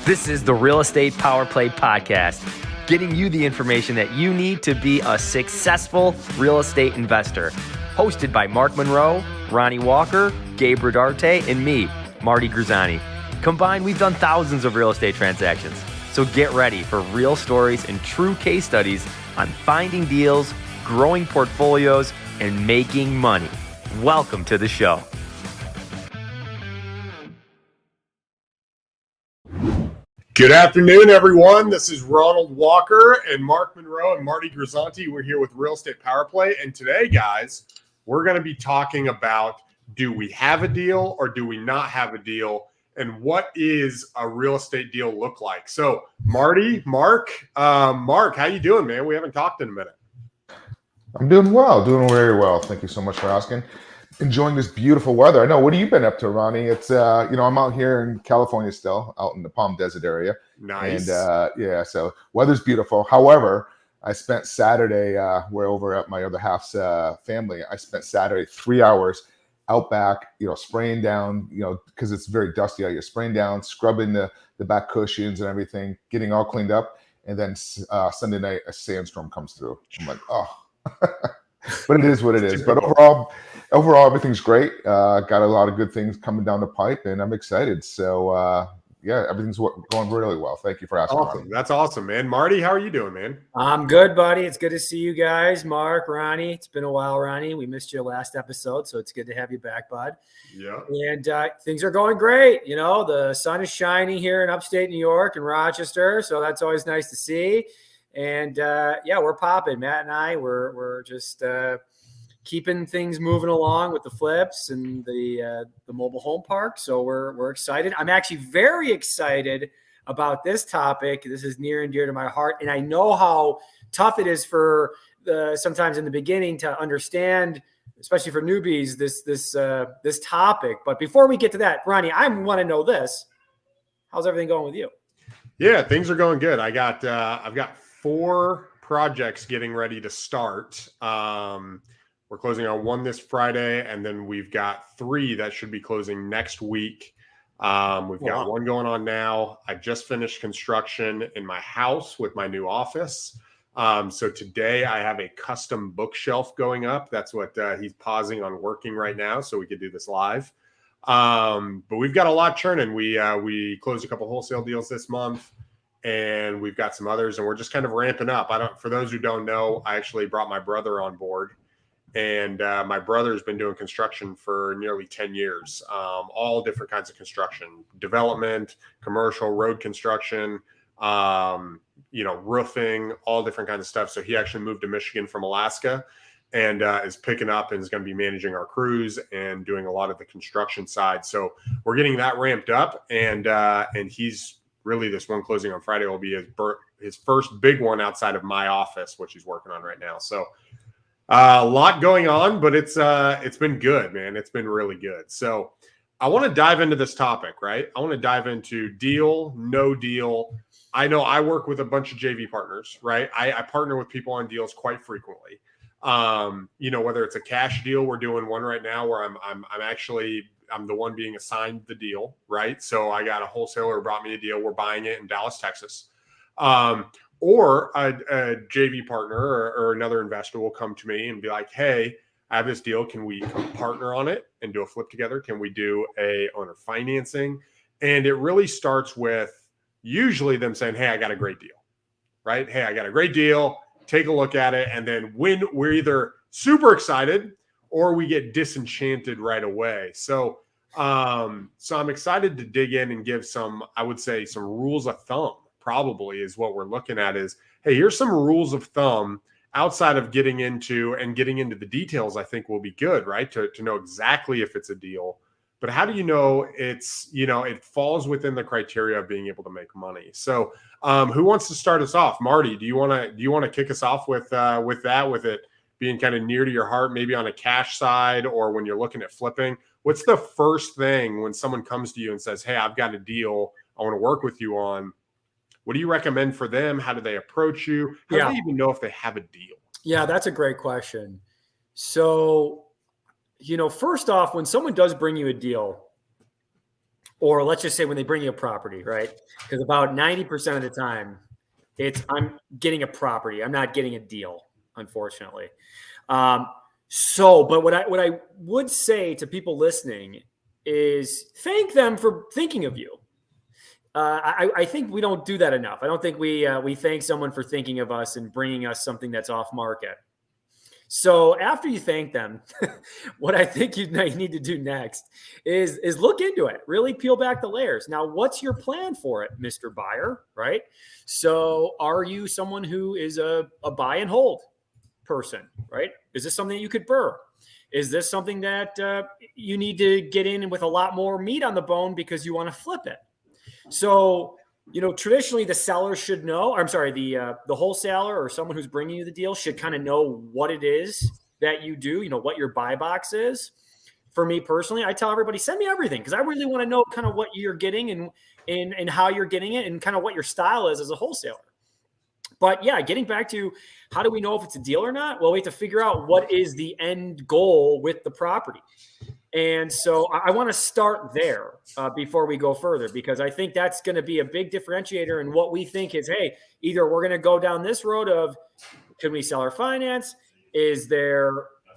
This is the Real Estate Power Play Podcast, getting you the information that you need to be a successful real estate investor. Hosted by Mark Monroe, Ronnie Walker, Gabe Rodarte, and me, Marty Grizzanti. Combined, we've done thousands of real estate transactions. So get ready for real stories and true case studies on finding deals, growing portfolios, and making money. Welcome to the show. Good afternoon, everyone. This is Ronald Walker and Mark Monroe and Marty Grizzanti. We're here with Real Estate Power Play. And today, guys, we're going to be talking about, do we have a deal or do we not have a deal? And what is a real estate deal look like? So, Marty, Mark, how you doing, man? We haven't talked in a minute. I'm doing well, doing very well. Thank you so much for asking. Enjoying this beautiful weather. I know. What have you been up to, Ronnie? It's I'm out here in California still, out in the Palm Desert area. Nice. And so weather's beautiful. However, I spent Saturday, we're over at my other half's family. I spent Saturday 3 hours out back, spraying down, because it's very dusty out here, spraying down, scrubbing the back cushions and everything, getting all cleaned up. And then Sunday night, a sandstorm comes through. I'm like, oh. But it is what it is. But overall, everything's great. Got a lot of good things coming down the pipe, and I'm excited. So, everything's going really well. Thank you for asking. Awesome. Marty. That's awesome, man. Marty, how are you doing, man? I'm good, buddy. It's good to see you guys. Mark, Ronnie. It's been a while, Ronnie. We missed you last episode, so it's good to have you back, bud. Yeah. And things are going great. The sun is shining here in upstate New York and Rochester, so that's always nice to see. And we're popping. Matt and I, we're just keeping things moving along with the flips and the mobile home park. So we're excited. I'm actually very excited about this topic. This is near and dear to my heart, and I know how tough it is for sometimes in the beginning to understand, especially for newbies, this topic. But before we get to that, Ronnie, I want to know this: how's everything going with you? Yeah, things are going good. I've got 4 projects getting ready to start. We're closing on 1 this Friday, and then we've got 3 that should be closing next week. We've got 1 going on now. I just finished construction in my house with my new office. So today I have a custom bookshelf going up. That's what he's pausing on working right now, so we could do this live. But we've got a lot churning. We closed a couple wholesale deals this month, and we've got some others, and we're just kind of ramping up. For those who don't know, I actually brought my brother on board, and my brother's been doing construction for nearly 10 years, all different kinds of construction, development, commercial, road construction, roofing, all different kinds of stuff. So he actually moved to Michigan from Alaska and is picking up and is going to be managing our crews and doing a lot of the construction side. So we're getting that ramped up, and he's really, this one closing on Friday will be his first big one outside of my office, which he's working on right now. So a lot going on, but it's been good, man. It's been really good. So I want to dive into this topic, right? I want to dive into deal, no deal. I know I work with a bunch of JV partners, right? I partner with people on deals quite frequently. Whether it's a cash deal, we're doing one right now where I'm the one being assigned the deal, right? So I got a wholesaler who brought me a deal. We're buying it in Dallas, Texas. Or a JV partner or another investor will come to me and be like, hey, I have this deal. Can we partner on it and do a flip together? Can we do a owner financing? And it really starts with usually them saying, hey, I got a great deal, right? Hey, I got a great deal. Take a look at it. And then when we're either super excited or we get disenchanted right away. So I'm excited to dig in and give some rules of thumb. Probably is what we're looking at is, hey, here's some rules of thumb outside of getting into the details. I think will be good, right? To know exactly if it's a deal, but how do you know it falls within the criteria of being able to make money? So who wants to start us off? Marty, do you want to kick us off with it being kind of near to your heart, maybe on a cash side or when you're looking at flipping? What's the first thing when someone comes to you and says, hey, I've got a deal I want to work with you on? What do you recommend for them? How do they approach you? How do they even know if they have a deal? Yeah, that's a great question. So, first off, when someone does bring you a deal, or let's just say when they bring you a property, right? Because about 90% of the time, I'm getting a property. I'm not getting a deal, unfortunately. But what I would say to people listening is thank them for thinking of you. I think we don't do that enough. I don't think we thank someone for thinking of us and bringing us something that's off market. So after you thank them, what I think you need to do next is look into it, really peel back the layers. Now, what's your plan for it, Mr. Buyer, right? So are you someone who is a buy and hold person, right? Is this something that you could burr? Is this something that you need to get in with a lot more meat on the bone because you want to flip it? So, traditionally the seller should know, the wholesaler or someone who's bringing you the deal should kind of know what it is that you do, what your buy box is. For me personally, I tell everybody, send me everything because I really want to know kind of what you're getting and how you're getting it and kind of what your style is as a wholesaler. But yeah, getting back to how do we know if it's a deal or not? Well, we have to figure out what is the end goal with the property. And so I want to start there before we go further, because I think that's going to be a big differentiator in what we think is, hey, either we're going to go down this road of, can we sell our finance? Is there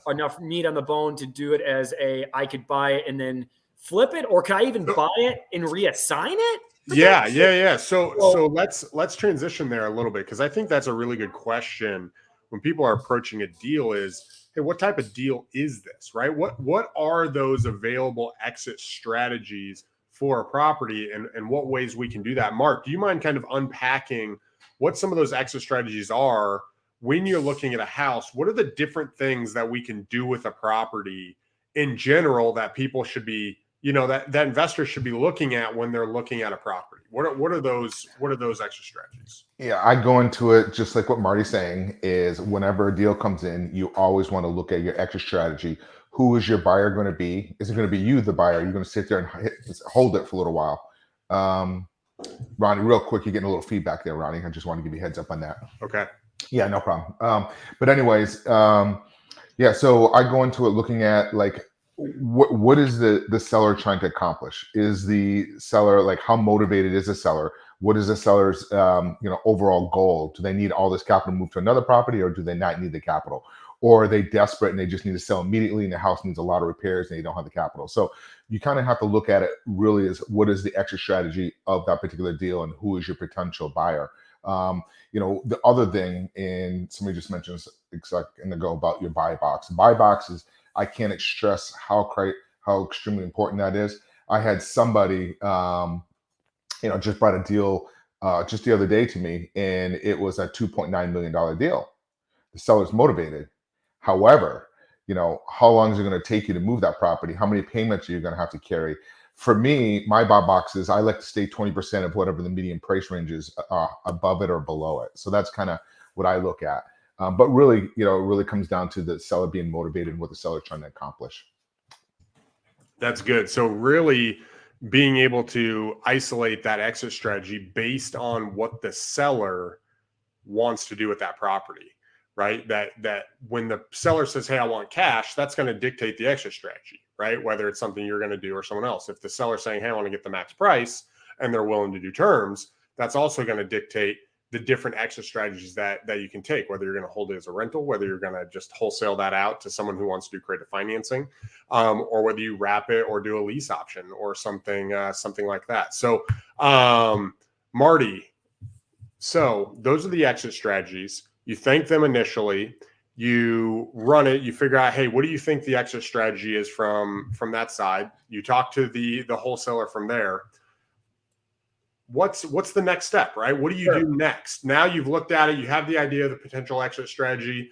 enough meat on the bone to do it as I could buy it and then flip it? Or can I even buy it and reassign it? Yeah. So let's transition there a little bit, because I think that's a really good question when people are approaching a deal is, hey, what type of deal is this, right? What are those available exit strategies for a property and what ways we can do that? Mark, do you mind kind of unpacking what some of those exit strategies are when you're looking at a house? What are the different things that we can do with a property in general that people should be, that investors should be looking at when they're looking at a property? What are those extra strategies? Yeah, I go into it just like what Marty's saying is whenever a deal comes in, you always want to look at your exit strategy. Who is your buyer going to be? Is it going to be you, the buyer? You're going to sit there and hold it for a little while. Ronnie, real quick, you're getting a little feedback there, Ronnie. I just want to give you a heads up on that. Okay. Yeah, no problem. But anyways, so I go into it looking at like, what is the seller trying to accomplish? Is the seller, like, how motivated is the seller? What is the seller's overall goal? Do they need all this capital to move to another property, or do they not need the capital? Or are they desperate and they just need to sell immediately and the house needs a lot of repairs and they don't have the capital? So you kind of have to look at it really as what is the exit strategy of that particular deal and who is your potential buyer? The other thing, and somebody just mentioned a second ago about your buy box. Buy boxes, I can't stress how extremely important that is. I had somebody, just brought a deal just the other day to me, and it was a $2.9 million deal. The seller's motivated. However, how long is it going to take you to move that property? How many payments are you going to have to carry? For me, my buy boxes, I like to stay 20% of whatever the median price range is above it or below it. So that's kind of what I look at. But really, it really comes down to the seller being motivated and what the seller's trying to accomplish. That's good. So really being able to isolate that exit strategy based on what the seller wants to do with that property, right? That when the seller says, hey, I want cash, that's going to dictate the exit strategy, right? Whether it's something you're going to do or someone else. If the seller's saying, hey, I want to get the max price, and they're willing to do terms, that's also going to dictate the different exit strategies that you can take, whether you're going to hold it as a rental, whether you're going to just wholesale that out to someone who wants to do creative financing, or whether you wrap it or do a lease option or something like that. So, Marty, so those are the exit strategies. You thank them initially, you run it, you figure out, hey, what do you think the exit strategy is from that side? You talk to the wholesaler from there. What's the next step, right? What do you do next? Now you've looked at it, you have the idea of the potential exit strategy.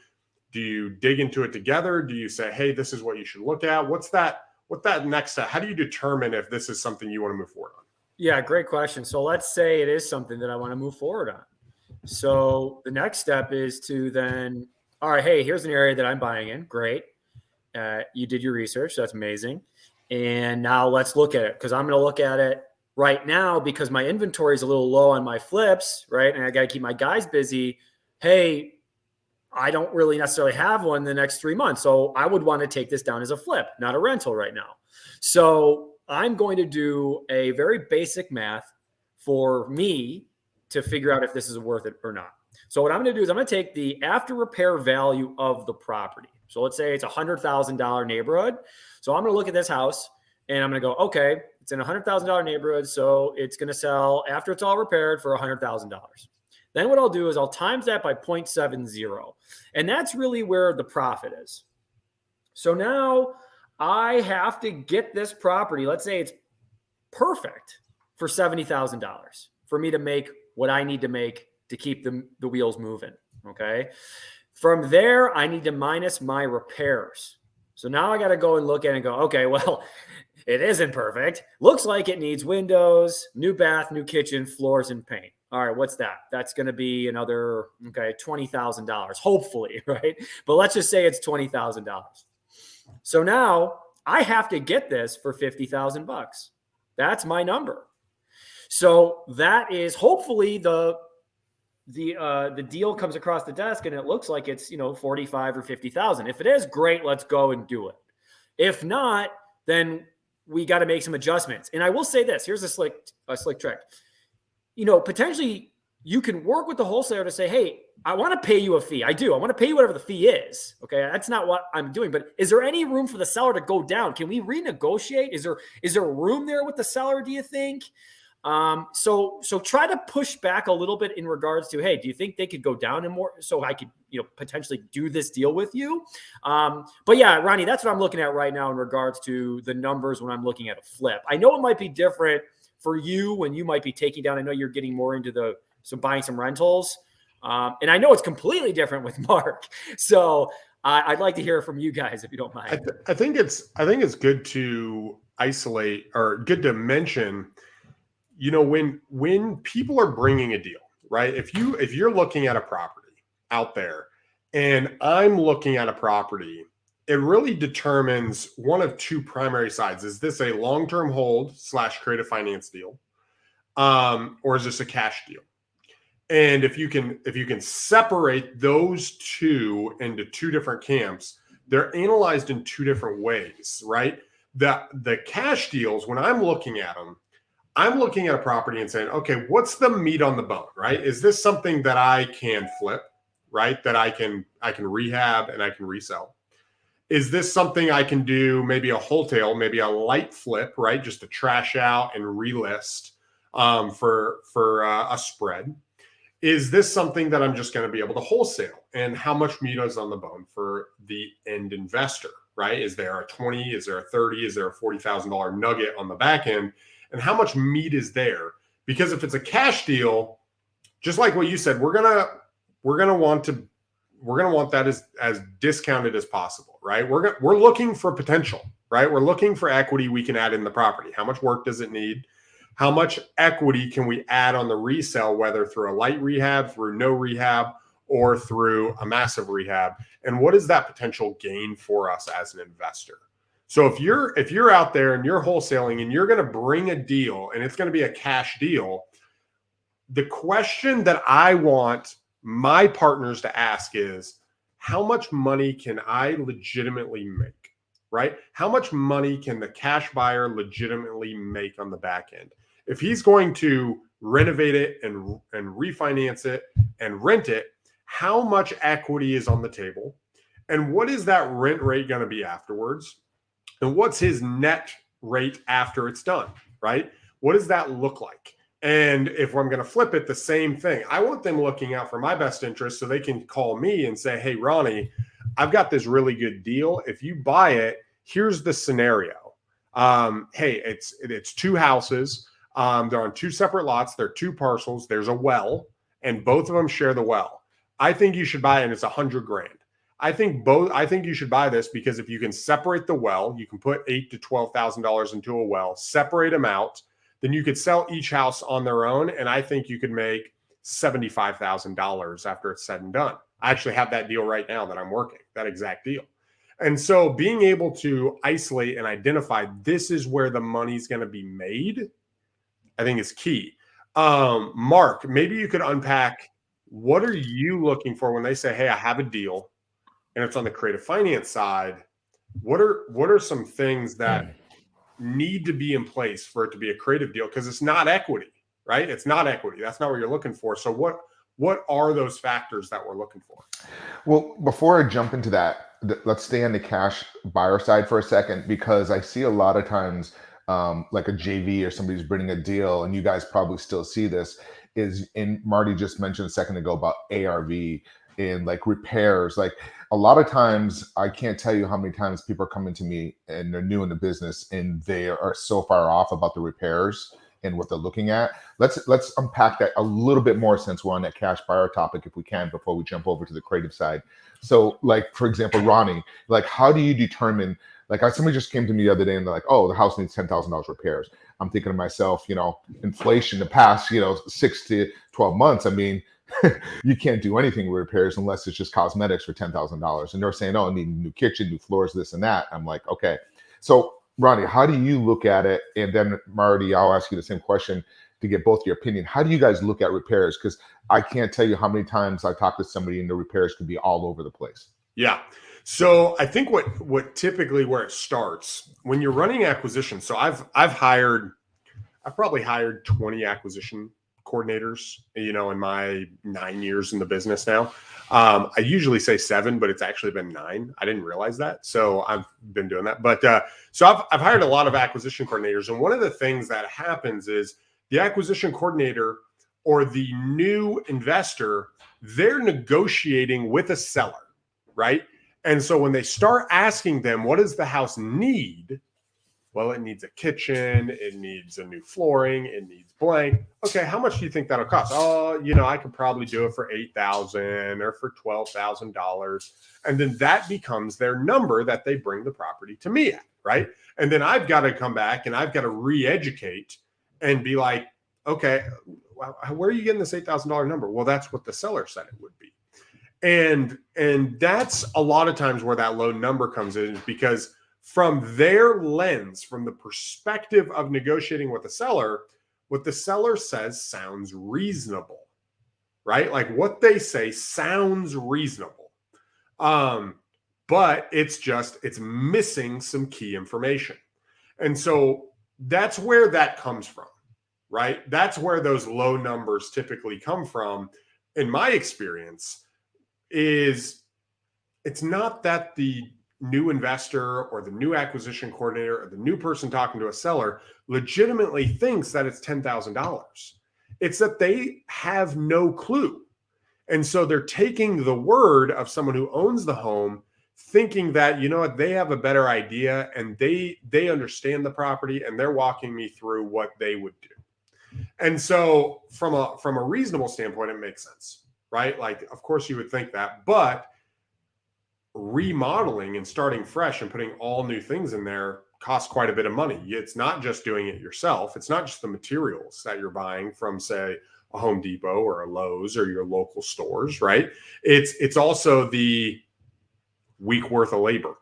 Do you dig into it together? Do you say, hey, this is what you should look at? What's that next step? How do you determine if this is something you want to move forward on? Yeah, great question. So let's say it is something that I want to move forward on. So the next step is to then, all right, hey, here's an area that I'm buying in. Great. You did your research. That's amazing. And now let's look at it, because I'm going to look at it right now because my inventory is a little low on my flips, right? And I got to keep my guys busy. Hey, I don't really necessarily have one in the next 3 months. So I would want to take this down as a flip, not a rental right now. So I'm going to do a very basic math for me to figure out if this is worth it or not. So what I'm going to do is I'm going to take the after repair value of the property. So let's say it's a $100,000 neighborhood. So I'm going to look at this house and I'm going to go, okay, it's in a $100,000 neighborhood. So it's going to sell after it's all repaired for $100,000. Then what I'll do is I'll times that by 0.70. And that's really where the profit is. So now I have to get this property. Let's say it's perfect for $70,000 for me to make what I need to make to keep the wheels moving. Okay. From there, I need to minus my repairs. So now I got to go and look at it and go, okay, well, it isn't perfect. Looks like it needs windows, new bath, new kitchen, floors, and paint. All right, what's that? That's going to be another, $20,000, hopefully, right? But let's just say it's $20,000. So now I have to get this for $50,000. That's my number. So that is hopefully the deal comes across the desk and it looks like it's, 45 or 50,000. If it is, great, let's go and do it. If not, then we got to make some adjustments. And I will say this, here's a slick trick. Potentially you can work with the wholesaler to say, hey, I want to pay you a fee. I do. I want to pay you whatever the fee is. Okay. That's not what I'm doing, but is there any room for the seller to go down? Can we renegotiate? Is there room there with the seller, do you think? So try to push back a little bit in regards to, hey, do you think they could go down and more so I could, potentially do this deal with you? But yeah, Ronnie, that's what I'm looking at right now in regards to the numbers when I'm looking at a flip. I know it might be different for you when you might be taking down. I know you're getting more into buying some rentals. And I know it's completely different with Mark. So I'd like to hear from you guys if you don't mind. I think it's good to isolate or good to mention, when people are bringing a deal, right? If you're looking at a property out there and I'm looking at a property, it really determines one of two primary sides. Is this a long-term hold / creative finance deal? Or is this a cash deal? And if you can separate those two into two different camps, they're analyzed in two different ways, right? The cash deals, when I'm looking at them, I'm looking at a property and saying, okay, what's the meat on the bone, right? Is this something that I can flip, right? That I can rehab and I can resell? Is this something I can do, maybe a wholesale, maybe a light flip, right? Just to trash out and relist for a spread. Is this something that I'm just going to be able to wholesale? And how much meat is on the bone for the end investor, right? Is there a 20? Is there a 30? Is there a $40,000 nugget on the back end? And how much meat is there? Because if it's a cash deal, just like what you said, we're gonna want that as discounted as possible, right? We're looking for potential, right? We're looking for equity we can add in the property. How much work does it need? How much equity can we add on the resale, whether through a light rehab, through no rehab, or through a massive rehab? And what is that potential gain for us as an investor? So if you're out there and you're wholesaling and you're going to bring a deal and it's going to be a cash deal, the question that I want my partners to ask is, how much money can I legitimately make, right? How much money can the cash buyer legitimately make on the back end? If he's going to renovate it and refinance it and rent it, how much equity is on the table? And what is that rent rate going to be afterwards? And what's his net rate after it's done, right? What does that look like? And if I'm going to flip it, the same thing. I want them looking out for my best interest so they can call me and say, hey, Ronnie, I've got this really good deal. If you buy it, here's the scenario. Hey, it's two houses. They're on two separate lots. They're two parcels. There's a well, and both of them share the well. I think you should buy it, and it's $100,000. I think you should buy this because if you can separate the well, you can put $8,000 to $12,000 into a well, separate them out, then you could sell each house on their own. And I think you could make $75,000 after it's said and done. I actually have that deal right now that I'm working, that exact deal. And so being able to isolate and identify this is where the money's going to be made, I think is key. Mark, maybe you could unpack, what are you looking for when they say, hey, I have a deal and it's on the creative finance side? What are some things that need to be in place for it to be a creative deal, because it's not equity, right? It's not equity. That's not what you're looking for. So what are those factors that we're looking for? Well, before I jump into that, let's stay on the cash buyer side for a second, because I see a lot of times like a JV or somebody's bringing a deal, and you guys probably still see this, is, and Marty just mentioned a second ago about ARV and like repairs. Like a lot of times, I can't tell you how many times people are coming to me and they're new in the business and they are so far off about the repairs and what they're looking at. Let's unpack that a little bit more, since we're on that cash buyer topic, if we can, before we jump over to the creative side. So like, for example, Ronnie, like how do you determine, like somebody just came to me the other day and they're like, oh, the house needs $10,000 repairs. I'm thinking to myself, inflation the past, 6 to 12 months. I mean, you can't do anything with repairs unless it's just cosmetics for $10,000. And they're saying, oh, I need a new kitchen, new floors, this and that. I'm like, okay. So Ronnie, how do you look at it? And then Marty, I'll ask you the same question to get both your opinion. How do you guys look at repairs? Because I can't tell you how many times I talk to somebody and the repairs can be all over the place. Yeah. So I think what typically where it starts when you're running acquisition. So I've probably hired 20 acquisition coordinators, in my 9 years in the business now. I usually say 7, but it's actually been 9. I didn't realize that. So I've been doing that. But so I've hired a lot of acquisition coordinators. And one of the things that happens is the acquisition coordinator or the new investor, they're negotiating with a seller, right? And so when they start asking them, what does the house need? Well, it needs a kitchen, it needs a new flooring, it needs blank. Okay, how much do you think that'll cost? Oh, I could probably do it for $8,000 or for $12,000. And then that becomes their number that they bring the property to me at, right? And then I've got to come back and I've got to re-educate and be like, okay, where are you getting this $8,000 number? Well, that's what the seller said it would be. And that's a lot of times where that low number comes in, is because from their lens, from the perspective of negotiating with the seller, what the seller says sounds reasonable, right? Like what they say sounds reasonable. But it's missing some key information. And so that's where that comes from, right? That's where those low numbers typically come from. In my experience, is it's not that the new investor or the new acquisition coordinator or the new person talking to a seller legitimately thinks that it's $10,000. It's that they have no clue. And so they're taking the word of someone who owns the home, thinking that, they have a better idea and they understand the property and they're walking me through what they would do. And so from a reasonable standpoint, it makes sense, right? Like, of course you would think that, but remodeling and starting fresh and putting all new things in there costs quite a bit of money. It's not just doing it yourself. It's not just the materials that you're buying from, say, a Home Depot or a Lowe's or your local stores, right? It's also the week worth of labor,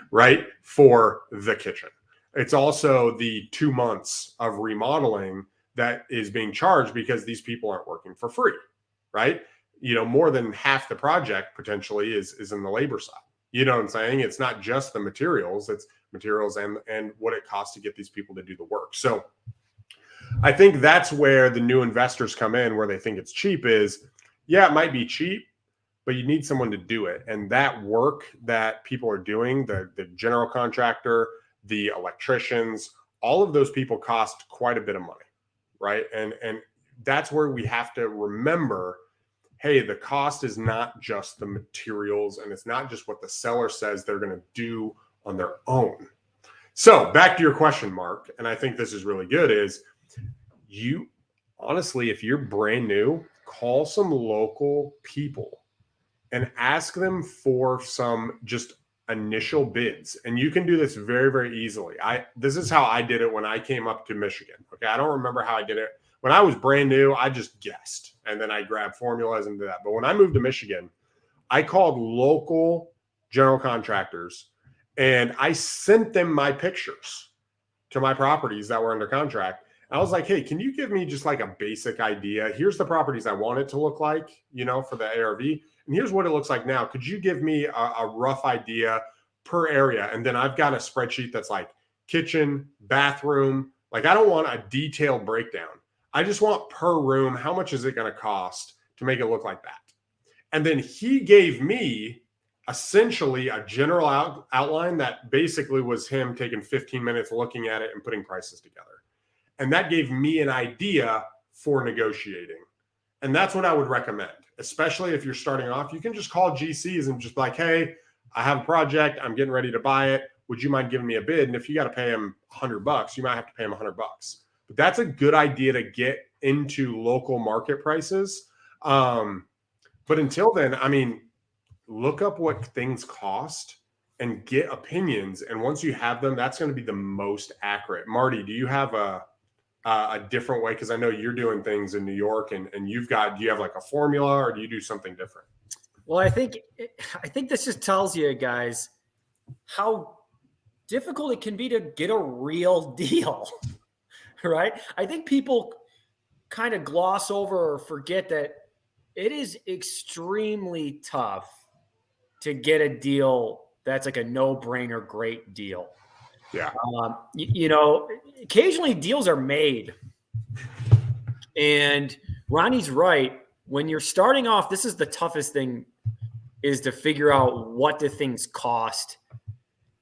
right? For the kitchen. It's also the 2 months of remodeling that is being charged because these people aren't working for free, right? More than half the project potentially is in the labor side. You know what I'm saying? It's not just the materials, it's materials and what it costs to get these people to do the work. So I think that's where the new investors come in, where they think it's cheap is, yeah, it might be cheap, but you need someone to do it. And that work that people are doing, the general contractor, the electricians, all of those people cost quite a bit of money, right? And that's where we have to remember, hey, the cost is not just the materials and it's not just what the seller says they're going to do on their own. So back to your question, Mark, and I think this is really good, is you honestly, if you're brand new, call some local people and ask them for some just initial bids. And you can do this very, very easily. This is how I did it when I came up to Michigan. Okay. I don't remember how I did it. When I was brand new, I just guessed and then I grabbed formulas and did that. But when I moved to Michigan, I called local general contractors and I sent them my pictures to my properties that were under contract. I was like, hey, can you give me just like a basic idea? Here's the properties I want it to look like, for the ARV. And here's what it looks like now. Could you give me a rough idea per area? And then I've got a spreadsheet that's like kitchen, bathroom. Like, I don't want a detailed breakdown. I just want per room, how much is it going to cost to make it look like that? And then he gave me essentially a general outline that basically was him taking 15 minutes looking at it and putting prices together. And that gave me an idea for negotiating. And that's what I would recommend, especially if you're starting off. You can just call GCs and just like, hey, I have a project. I'm getting ready to buy it. Would you mind giving me a bid? And if you got to pay him $100, you might have to pay him $100. But that's a good idea to get into local market prices. But until then, I mean, look up what things cost and get opinions. And once you have them, that's going to be the most accurate. Marty, do you have a different way? Because I know you're doing things in New York, and do you have like a formula, or do you do something different? Well, I think this just tells you guys how difficult it can be to get a real deal, right? I think people kind of gloss over or forget that it is extremely tough to get a deal that's like a no-brainer great deal. Yeah. Occasionally deals are made. And Ronnie's right. When you're starting off, this is the toughest thing, is to figure out what the things cost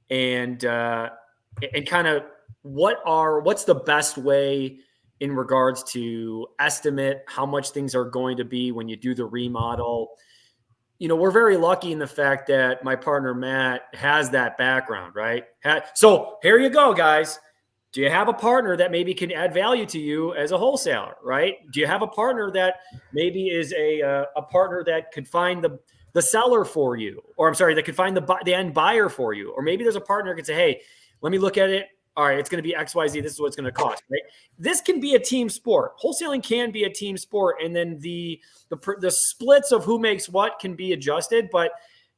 and kind of what's the best way in regards to estimate how much things are going to be when you do the remodel. We're very lucky in the fact that my partner, Matt, has that background, right? So here you go, guys. Do you have a partner that maybe can add value to you as a wholesaler, right? Do you have a partner that maybe is a partner that could find the seller for you, or I'm sorry, that could find the end buyer for you? Or maybe there's a partner that can say, hey, let me look at it. All right, it's going to be XYZ. This is what it's going to cost, right? This can be a team sport. Wholesaling can be a team sport. And then the splits of who makes what can be adjusted. But,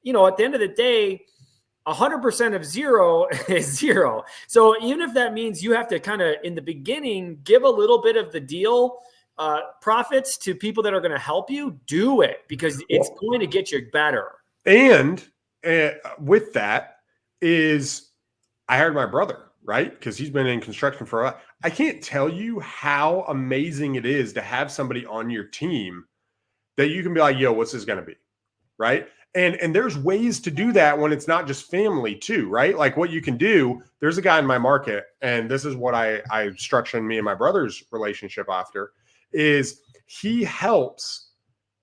at the end of the day, 100% of zero is zero. So even if that means you have to kind of, in the beginning, give a little bit of the deal profits to people that are going to help you, do it, because it's going to get you better. And with that is, I hired my brother, right? Because he's been in construction for a while. I can't tell you how amazing it is to have somebody on your team that you can be like, yo, what's this going to be? Right. And there's ways to do that when it's not just family too, right? Like what you can do, there's a guy in my market, and this is what I structured me and my brother's relationship after, is he helps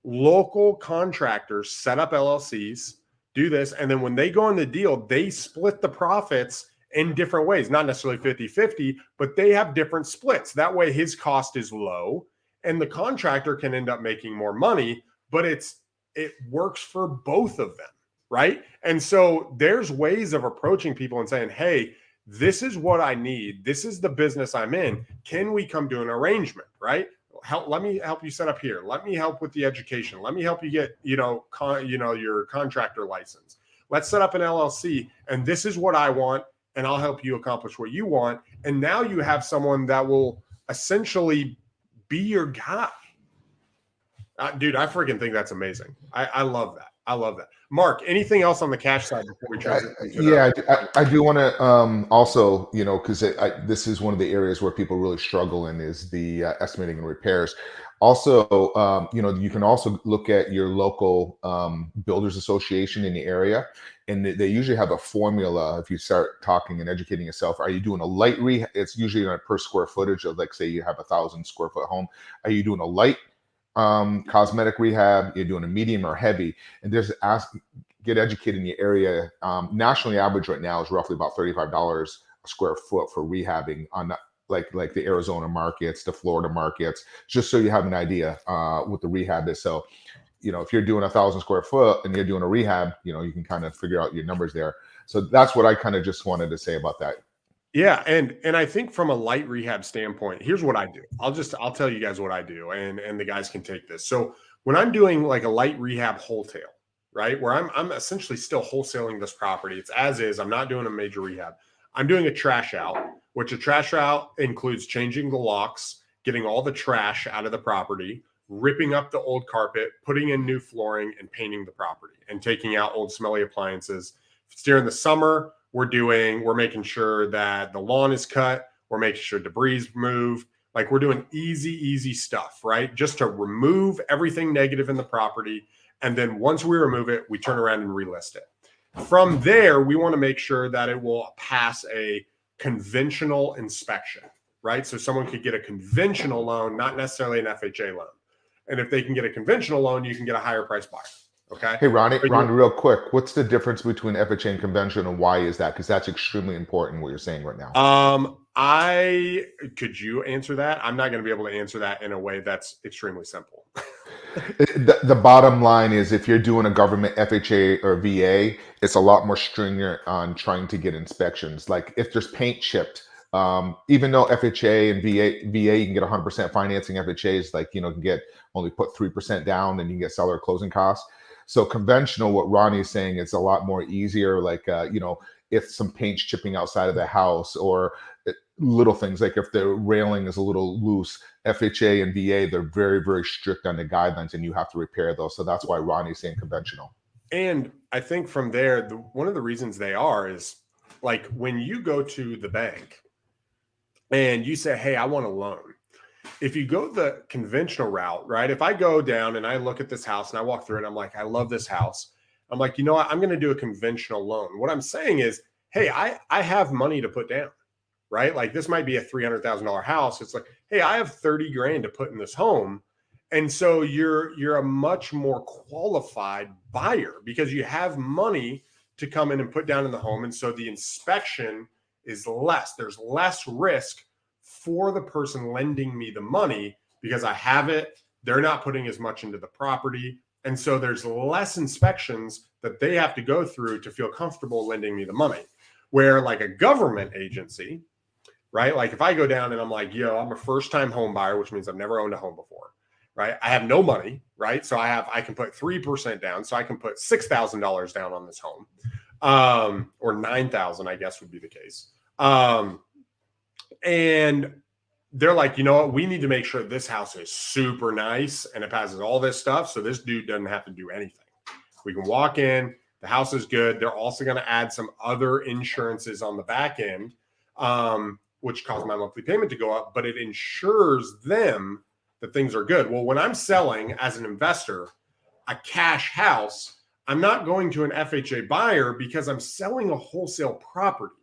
local contractors set up LLCs, do this. And then when they go on the deal, they split the profits in different ways, not necessarily 50-50, but they have different splits. That way his cost is low and the contractor can end up making more money, but it works for both of them, right? And so there's ways of approaching people and saying, hey, this is what I need. This is the business I'm in. Can we come to an arrangement, right? Let me help you set up here. Let me help with the education. Let me help you get, your contractor license. Let's set up an LLC, and this is what I want, and I'll help you accomplish what you want. And now you have someone that will essentially be your guy. Dude, I freaking think that's amazing. I love that. I love that. Mark, anything else on the cash side before we transition? I do want to also, because this is one of the areas where people really struggle in, is the estimating and repairs. Also, you can also look at your local builders association in the area, and they usually have a formula. If you start talking and educating yourself, are you doing a light rehab? It's usually on a per square footage of, like, say you have 1,000 square foot home. Are you doing a light cosmetic rehab? You're doing a medium or heavy? And get educated in your area. Nationally average right now is roughly about $35 a square foot for rehabbing on like the Arizona markets, the Florida markets, just so you have an idea what the rehab is. So, if you're doing 1,000 square foot and you're doing a rehab, you can kind of figure out your numbers there. So that's what I kind of just wanted to say about that. Yeah. And I think from a light rehab standpoint, here's what I do. I'll tell you guys what I do, and the guys can take this. So when I'm doing like a light rehab wholesale, right, where I'm essentially still wholesaling this property, it's as is, I'm not doing a major rehab. I'm doing a trash out, which a trash out includes changing the locks, getting all the trash out of the property, ripping up the old carpet, putting in new flooring, and painting the property, and taking out old smelly appliances. If it's during the summer, we're making sure that the lawn is cut. We're making sure debris move. Like we're doing easy stuff, right? Just to remove everything negative in the property. And then once we remove it, we turn around and relist it. From there, we want to make sure that it will pass a conventional inspection, right? So someone could get a conventional loan, not necessarily an FHA loan. And if they can get a conventional loan, you can get a higher price buyer. Okay. Hey, Ronnie, real quick, what's the difference between FHA and conventional, and why is that? Because that's extremely important what you're saying right now. Could you answer that? I'm not going to be able to answer that in a way that's extremely simple. The bottom line is if you're doing a government FHA or VA, it's a lot more stringent on trying to get inspections. Like if there's paint chipped, even though FHA and VA, you can get 100% financing. FHA is like, can get only put 3% down and you can get seller closing costs. So conventional, what Ronnie is saying, it's a lot more easier. Like, if some paint's chipping outside of the house or little things, like if the railing is a little loose, FHA and VA, they're very, very strict on the guidelines and you have to repair those. So that's why Ronnie's saying conventional. And I think from there, one of the reasons they are is like when you go to the bank and you say, hey, I want a loan. If you go the conventional route, right? If I go down and I look at this house and I walk through it, I'm like, I love this house. I'm like, you know what? I'm going to do a conventional loan. What I'm saying is, hey, I have money to put down, right? Like this might be a $300,000 house. It's like, hey, I have 30 grand to put in this home. And so you're a much more qualified buyer because you have money to come in and put down in the home. And so the inspection is less. There's less risk for the person lending me the money because I have it. They're not putting as much into the property. And so there's less inspections that they have to go through to feel comfortable lending me the money. Where like a government agency, right? Like if I go down and I'm like, I'm a first time home buyer, which means I've never owned a home before, right? I have no money, right? So I can put 3% down. So I can put $6,000 down on this home, or 9,000, I guess would be the case. And they're like, you know what? We need to make sure this house is super nice and it passes all this stuff. So this dude doesn't have to do anything. We can walk in, the house is good. They're also going to add some other insurances on the back end, which cause my monthly payment to go up, but it ensures them that things are good. Well, when I'm selling as an investor a cash house, I'm not going to an FHA buyer because I'm selling a wholesale property.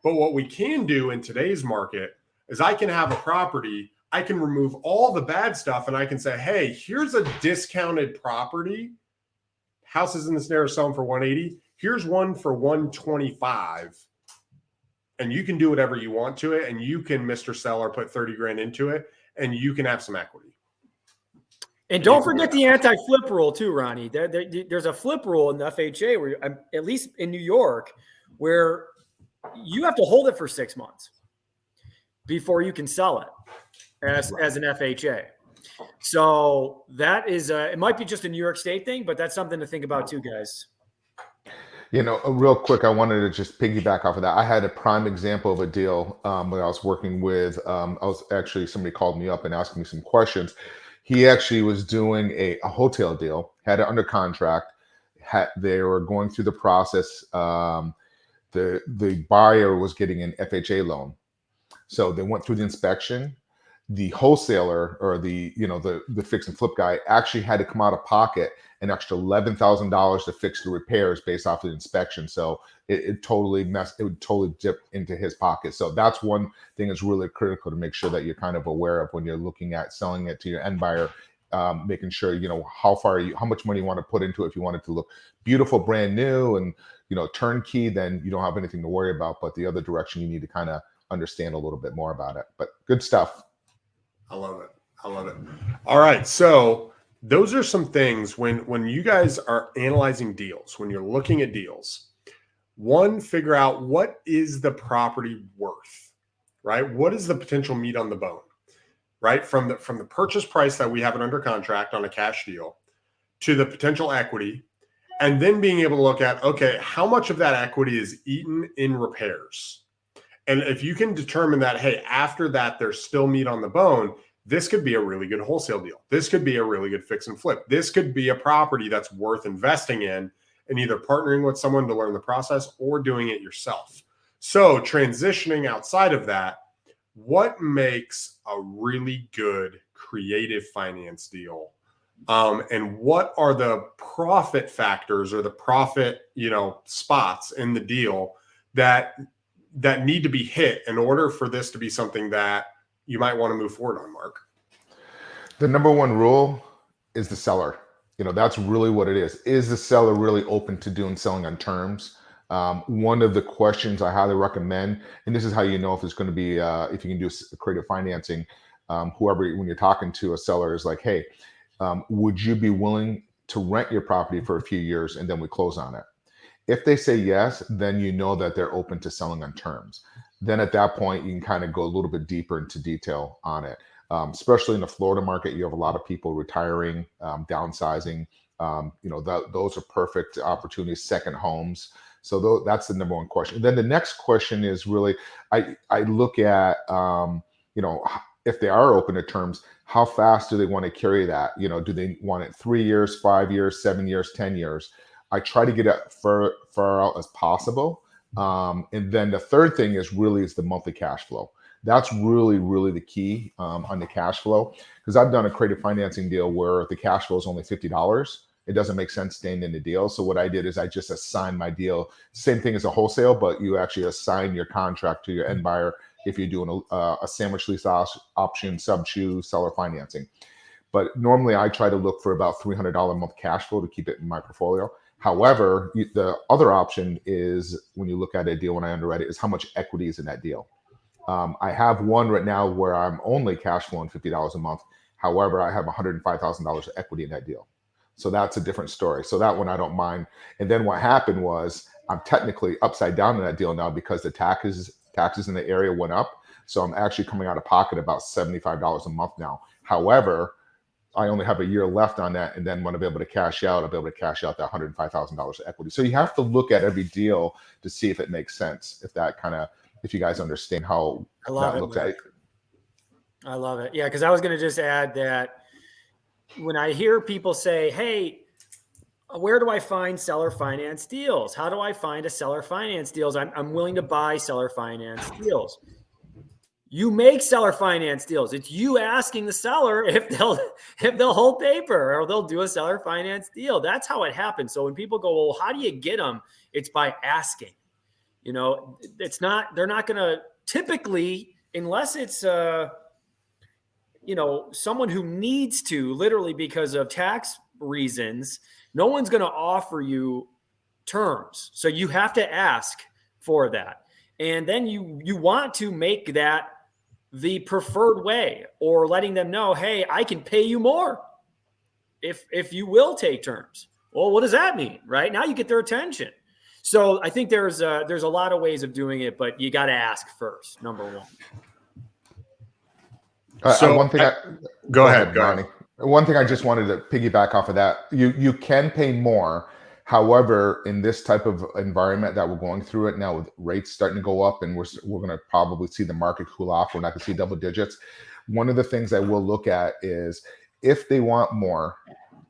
But what we can do in today's market is I can have a property, I can remove all the bad stuff and I can say, hey, here's a discounted property. Houses in this area are selling for 180. Here's one for 125. And you can do whatever you want to it. And you can, Mr. Seller, put 30 grand into it and you can have some equity. And don't forget the anti-flip rule too, Ronnie. There's a flip rule in the FHA where, at least in New York, where you have to hold it for 6 months before you can sell it as an FHA. So that is, it might be just a New York State thing, but that's something to think about too, guys. Real quick, I wanted to just piggyback off of that. I had a prime example of a deal when I was working with, somebody called me up and asked me some questions. He actually was doing a hotel deal, had it under contract. They were going through the process. The buyer was getting an FHA loan. So they went through the inspection. The wholesaler or the fix and flip guy actually had to come out of pocket an extra $11,000 to fix the repairs based off of the inspection. So it would totally dip into his pocket. So that's one thing that's really critical to make sure that you're kind of aware of when you're looking at selling it to your end buyer, making sure, how much money you want to put into it. If you want it to look beautiful, brand new and, turnkey, then you don't have anything to worry about. But the other direction, you need to kind of understand a little bit more about it. But good stuff. I love it. All right. So those are some things when you guys are analyzing deals, when you're looking at deals, one, figure out what is the property worth, right? What is the potential meat on the bone, right? From the purchase price that we have it under contract on a cash deal to the potential equity, and then being able to look at, okay, how much of that equity is eaten in repairs? And if you can determine that, hey, after that, there's still meat on the bone, this could be a really good wholesale deal. This could be a really good fix and flip. This could be a property that's worth investing in and either partnering with someone to learn the process or doing it yourself. So transitioning outside of that, what makes a really good creative finance deal? And what are the profit factors or the profit, spots in the deal that need to be hit in order for this to be something that you might want to move forward on, Mark? The number one rule is the seller. That's really what it is. Is the seller really open to selling on terms? One of the questions I highly recommend, and this is how you know if it's going to be, if you can do creative financing, whoever, when you're talking to a seller, is like, hey, would you be willing to rent your property for a few years and then we close on it? If they say yes, then you know that they're open to selling on terms. Then at that point, you can kind of go a little bit deeper into detail on it. Especially in the Florida market, you have a lot of people retiring, downsizing. Those are perfect opportunities, second homes. So that's the number one question. Then the next question is really, I look at, if they are open to terms, how fast do they want to carry that? Do they want it 3 years, 5 years, 7 years, 10 years? I try to get it far out as possible. And then the third thing is the monthly cash flow. That's really, really the key on the cash flow, because I've done a creative financing deal where the cash flow is only $50. It doesn't make sense staying in the deal. So what I did is I just assigned my deal. Same thing as a wholesale, but you actually assign your contract to your end buyer if you're doing a sandwich lease option, sub-chew, seller financing. But normally I try to look for about $300 a month cash flow to keep it in my portfolio. However, the other option is, when you look at a deal, when I underwrite it, is how much equity is in that deal. I have one right now where I'm only cash flowing $50 a month. However, I have $105,000 of equity in that deal. So that's a different story. So that one I don't mind. And then what happened was I'm technically upside down in that deal now because the taxes in the area went up. So I'm actually coming out of pocket about $75 a month now. However, I only have a year left on that. And then when I'll be able to cash out, I'll be able to cash out that $105,000 of equity. So you have to look at every deal to see if it makes sense, if you guys understand how that looks at it. I love it. Yeah, because I was going to just add that when I hear people say, hey, where do I find seller finance deals? How do I find a seller finance deals? I'm willing to buy seller finance deals. You make seller finance deals. It's you asking the seller if they'll hold paper or they'll do a seller finance deal. That's how it happens. So when people go, well, how do you get them? It's by asking. They're not going to typically, unless it's someone who needs to, literally because of tax reasons, no one's going to offer you terms. So you have to ask for that. And then you want to make that the preferred way, or letting them know, hey, I can pay you more if you will take terms. Well, what does that mean? Right now you get their attention. So I think there's a lot of ways of doing it, but you got to ask first, number one. Go ahead, Ronnie. One thing I just wanted to piggyback off of that. You can pay more. However, in this type of environment that we're going through it now, with rates starting to go up and we're going to probably see the market cool off, we're not going to see double digits. One of the things I will look at is if they want more,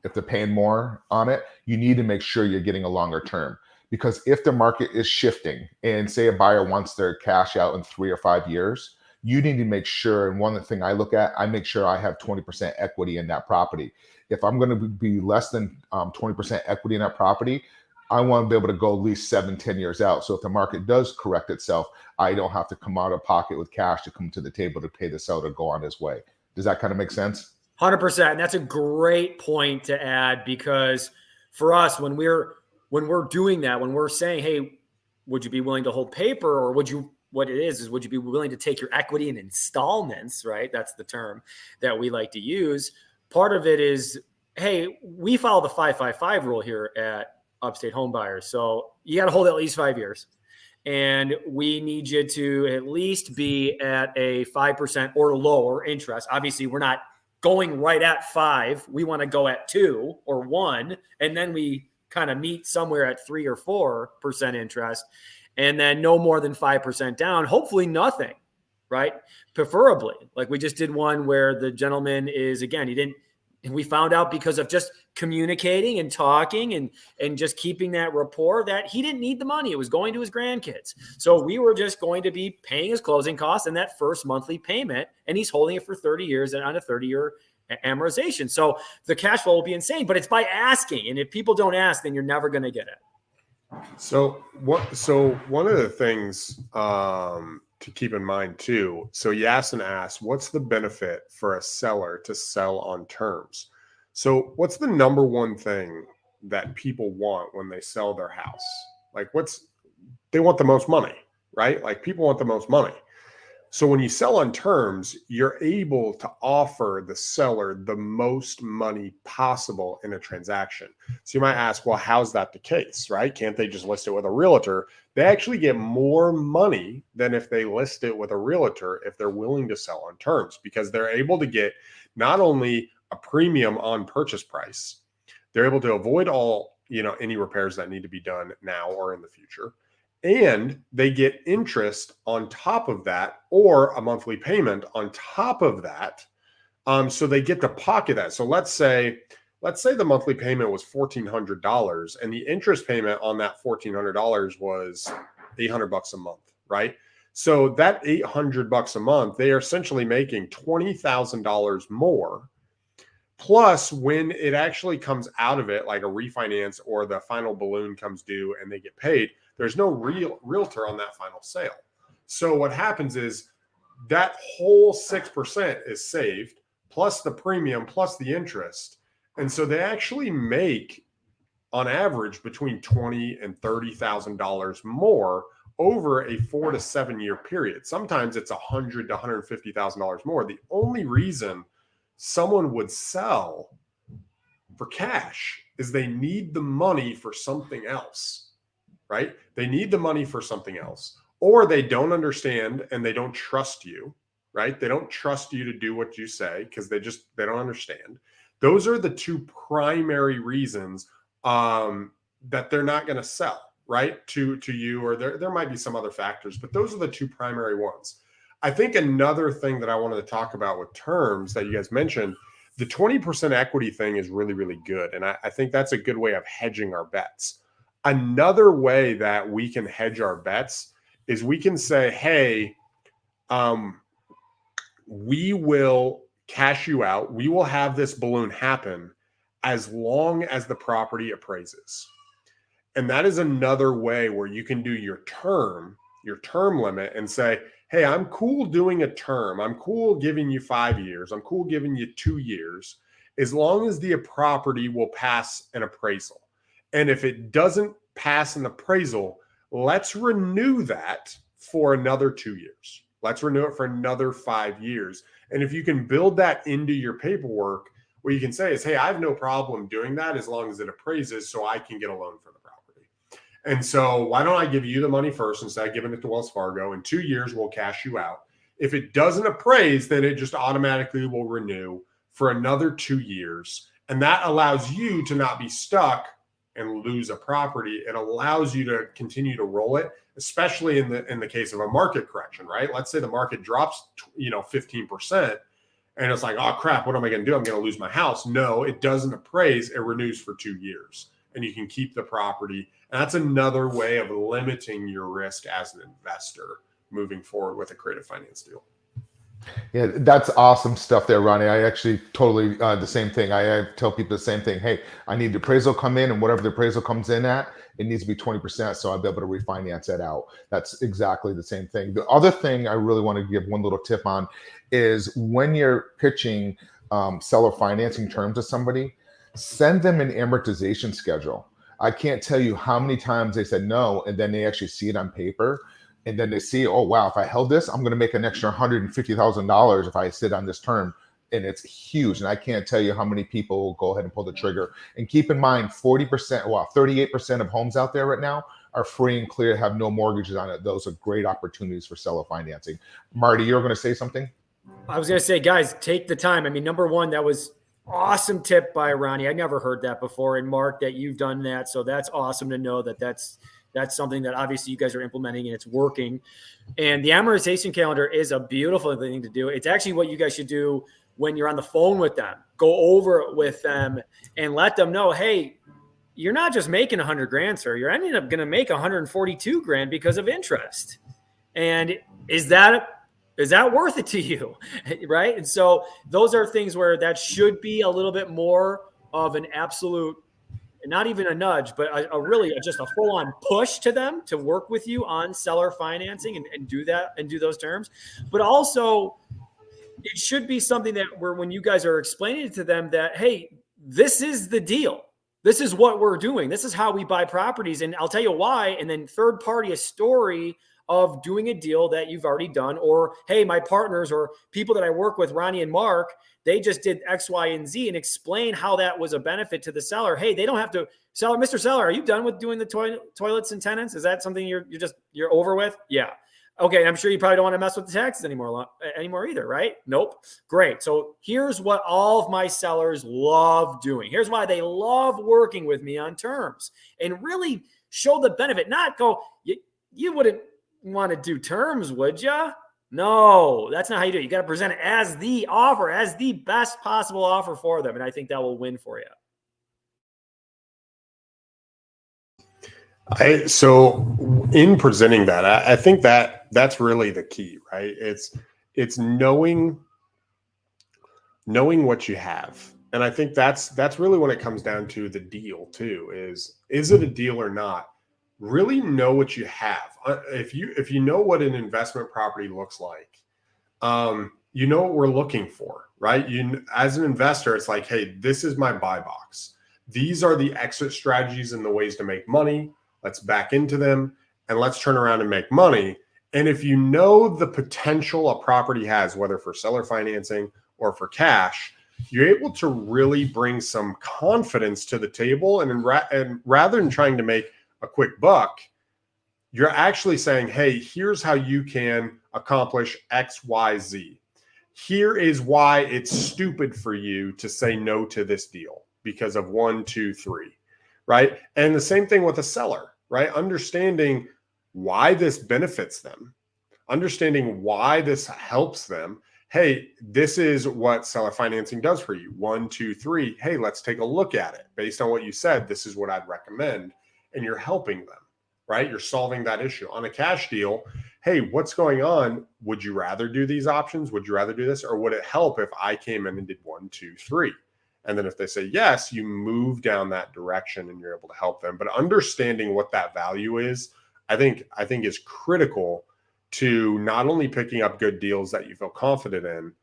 if they're paying more on it, you need to make sure you're getting a longer term. Because if the market is shifting and say a buyer wants their cash out in 3 or 5 years, you need to make sure, and one of the things I look at, I make sure I have 20% equity in that property. If I'm going to be less than 20% equity in that property, I want to be able to go at least 7-10 years out. So if the market does correct itself, I don't have to come out of pocket with cash to come to the table to pay the seller to go on his way. Does that kind of make sense? 100%. And that's a great point to add, because for us, when we're doing that, when we're saying, hey, would you be willing to hold paper, or would you be willing to take your equity in installments, right? That's the term that we like to use. Part of it is, hey, we follow the 5-5-5 rule here at Upstate Home Buyers. So you got to hold at least 5 years. And we need you to at least be at a 5% or lower interest. Obviously, we're not going right at 5. We want to go at 2 or 1. And then we kind of meet somewhere at 3 or 4% interest. And then no more than 5% down, hopefully nothing, right? Preferably. Like we just did one where the gentleman is, again, he didn't And we found out because of just communicating and talking and just keeping that rapport that he didn't need the money. It was going to his grandkids. So we were just going to be paying his closing costs and that first monthly payment. And he's holding it for 30 years and on a 30-year amortization. So the cash flow will be insane, but it's by asking. And if people don't ask, then you're never going to get it. So one of the things to keep in mind too. So you asked, what's the benefit for a seller to sell on terms? So what's the number one thing that people want when they sell their house? Like they want the most money, right? Like people want the most money. So when you sell on terms, you're able to offer the seller the most money possible in a transaction. So you might ask, well, how's that the case, right? Can't they just list it with a realtor? They actually get more money than if they list it with a realtor if they're willing to sell on terms, because they're able to get not only a premium on purchase price, they're able to avoid any repairs that need to be done now or in the future. And they get interest on top of that, or a monthly payment on top of that. So they get to pocket that. So let's say the monthly payment was $1,400 and the interest payment on that $1,400 was $800 a month, right? So that $800 a month, they are essentially making $20,000 more. Plus, when it actually comes out of it, like a refinance or the final balloon comes due and they get paid, there's no realtor on that final sale. So what happens is that whole 6% is saved, plus the premium, plus the interest. And so they actually make, on average, between $20,000 and $30,000 more over a 4 to 7 year period. Sometimes it's $100,000 to $150,000 more. The only reason someone would sell for cash is they need the money for something else, right? They need the money for something else, or they don't understand and they don't trust you, right? They don't trust you to do what you say because they don't understand. Those are the two primary reasons that they're not going to sell, right? To you, or there might be some other factors, but those are the two primary ones. I think another thing that I wanted to talk about with terms that you guys mentioned, the 20% equity thing is really, really good. And I think that's a good way of hedging our bets. Another way that we can hedge our bets is we can say, hey, we will cash you out. We will have this balloon happen as long as the property appraises. And that is another way where you can do your term limit and say, hey, I'm cool doing a term. I'm cool giving you 5 years. I'm cool giving you 2 years, as long as the property will pass an appraisal. And if it doesn't pass an appraisal, let's renew that for another 2 years. Let's renew it for another 5 years. And if you can build that into your paperwork, what you can say is, hey, I have no problem doing that as long as it appraises so I can get a loan for the property. And so why don't I give you the money first instead of giving it to Wells Fargo? In 2 years, we'll cash you out. If it doesn't appraise, then it just automatically will renew for another 2 years. And that allows you to not be stuck and lose a property. It allows you to continue to roll it, especially in the case of a market correction, right? Let's say the market drops 15%. And it's like, oh, crap, what am I going to do? I'm going to lose my house. No, it doesn't appraise. It renews for 2 years. And you can keep the property. And that's another way of limiting your risk as an investor moving forward with a creative finance deal. Yeah, that's awesome stuff there, Ronnie. I actually totally the same thing. I tell people the same thing. Hey, I need the appraisal come in, and whatever the appraisal comes in at, it needs to be 20%, so I'll be able to refinance that out. That's exactly the same thing. The other thing I really want to give one little tip on is when you're pitching seller financing terms to somebody, send them an amortization schedule. I can't tell you how many times they said no, and then they actually see it on paper. And then they see, oh, wow, if I held this, I'm going to make an extra $150,000 if I sit on this term. And it's huge. And I can't tell you how many people will go ahead and pull the trigger. And keep in mind, 38% of homes out there right now are free and clear, have no mortgages on it. Those are great opportunities for seller financing. Marty, you're going to say something? I was going to say, guys, take the time. I mean, number one, that was awesome tip by Ronnie. I never heard that before. And Mark, that you've done that. So that's awesome to know that that's that's something that obviously you guys are implementing and it's working. And the amortization calendar is a beautiful thing to do. It's actually what you guys should do when you're on the phone with them. Go over it with them and let them know, hey, you're not just making 100 grand, sir. You're ending up going to make 142 grand because of interest. And is that worth it to you? Right. And so those are things where that should be a little bit more of an absolute, not even a nudge, but just a full on push to them to work with you on seller financing and do that and do those terms. But also it should be something that when you guys are explaining it to them that, hey, this is the deal. This is what we're doing. This is how we buy properties. And I'll tell you why. And then third party, a story of doing a deal that you've already done, or, hey, my partners or people that I work with, Ronnie and Mark, they just did X, Y, and Z, and explain how that was a benefit to the seller. Hey, they don't have to seller. Mr. Seller, are you done with doing the toilets and tenants? Is that something you're over with? Yeah. Okay, I'm sure you probably don't want to mess with the taxes anymore either, right? Nope. Great. So here's what all of my sellers love doing. Here's why they love working with me on terms, and really show the benefit. Not go, you wouldn't want to do terms, would you? No, that's not how you do it. You got to present it as the offer, as the best possible offer for them. And I think that will win for you. So in presenting that, I think that's really the key, right? It's knowing what you have. And I think that's really when it comes down to the deal too, is it a deal or not? Really know what you have. If you know what an investment property looks like, you know what we're looking for, right? As an investor, it's like, hey, this is my buy box. These are the exit strategies and the ways to make money. Let's back into them and let's turn around and make money. And if you know the potential a property has, whether for seller financing or for cash, you're able to really bring some confidence to the table. And rather than trying to make a quick buck, you're actually saying, hey, here's how you can accomplish X, Y, Z. Here is why it's stupid for you to say no to this deal because of 1, 2, 3. Right. And the same thing with a seller, right? Understanding why this benefits them, understanding why this helps them. Hey, this is what seller financing does for you. 1, 2, 3. Hey, let's take a look at it. Based on what you said, this is what I'd recommend. And you're helping them, right? You're solving that issue. On a cash deal, hey, what's going on? Would you rather do these options? Would you rather do this? Or would it help if I came in and did 1, 2, 3? And then if they say yes, you move down that direction and you're able to help them. But understanding what that value is, I think is critical to not only picking up good deals that you feel confident in,